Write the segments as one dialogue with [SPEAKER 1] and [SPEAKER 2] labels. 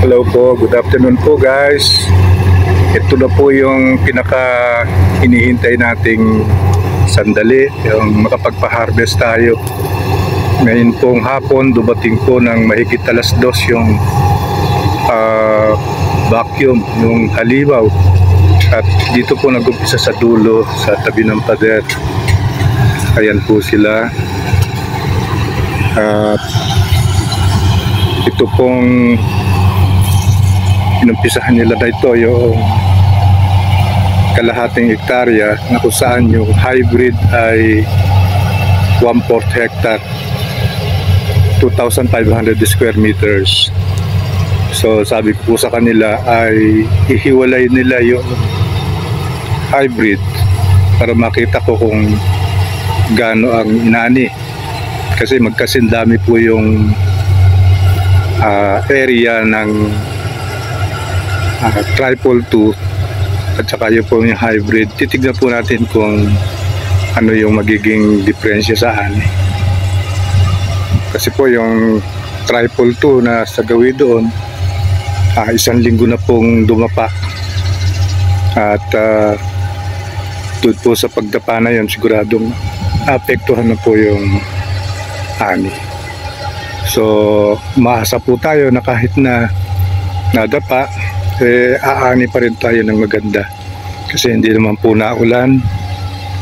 [SPEAKER 1] Hello po, good afternoon po guys. Ito na po yung pinaka hinihintay nating sandali, yung makapagpa-harvest tayo. Ngayon pong hapon, dumating po ng mahigit alas 2 yung vacuum, yung halimaw. At dito po nag-umpisa sa dulo, sa tabi ng pader. Ayan po sila. At ito pong inumpisahan nila na ito yung kalahating hektarya na kung saan yung hybrid ay 1/4 hectare, 2,500 square meters. So sabi ko po sa kanila ay ihiwalay nila yung hybrid para makita ko kung gaano ang inani, kasi magkasindami po yung area ng triple 2 at saka yung po yung hybrid. Titignan po natin kung ano yung magiging diferensya sa ani, kasi po yung triple 2 na sa gawi doon, 1 linggo na pong dumapa at doon po sa pagdapa na yun siguradong apektuhan na po yung ani. So maasa po tayo na kahit na nadapa, aani pa rin tayo ng maganda, kasi hindi naman po naulan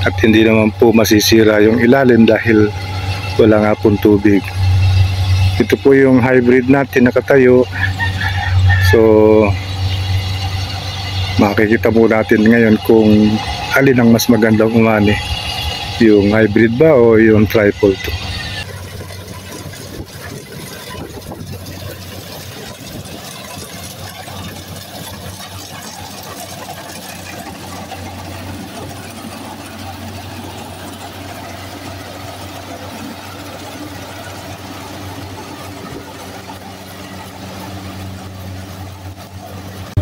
[SPEAKER 1] at hindi naman po masisira yung ilalim dahil wala nga pong tubig. Ito po yung hybrid natin nakatayo. So makikita po natin ngayon kung alin ang mas magandang umani, yung hybrid ba o yung triple 2.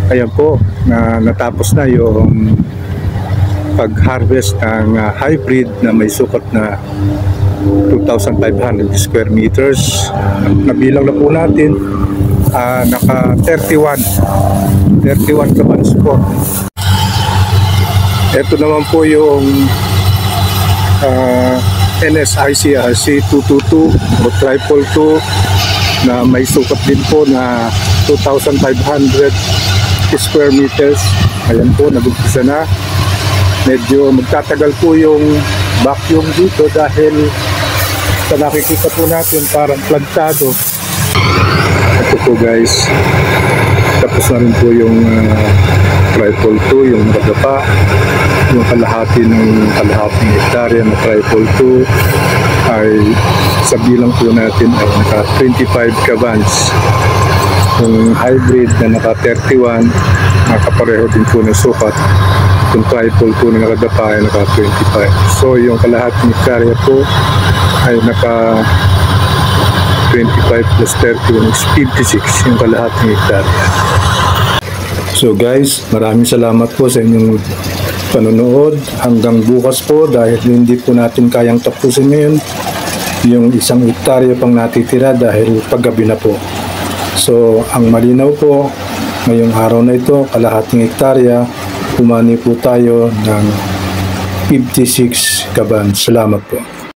[SPEAKER 1] Ayan po, natapos na yung pag-harvest ng hybrid na may sukat na 2,500 square meters. Nabilang na po natin, naka 31 kabans po. Ito naman po yung NSIC C222 o triple 2 na may sukat din po na 2,500 square meters. Ayan po, nag-umpisa na. Medyo magtatagal po yung vacuum dito dahil sa nakikita po natin parang plantado. Ito po guys, tapos na rin po yung triple 2, yung nakadapa, yung kalahating hektarya na triple 2 ay sa bilang po natin ay naka 25 kabans. Yung hybrid na naka 31, nakapareho din po ng sukat. Yung triple 2 na nakadapa ay naka 25. So yung kalahating hektarya po ay naka 25 plus 31 is 56 yung kalahating hektarya. So guys, maraming salamat po sa inyong panonood. Hanggang bukas po, dahil hindi po natin kayang tapusin ngayon yung 1 hektarya pang natitira dahil paggabi na po. So ang malinaw po, ngayong araw na ito, kalahating hektarya, umani po tayo ng 56 kaban. Salamat po.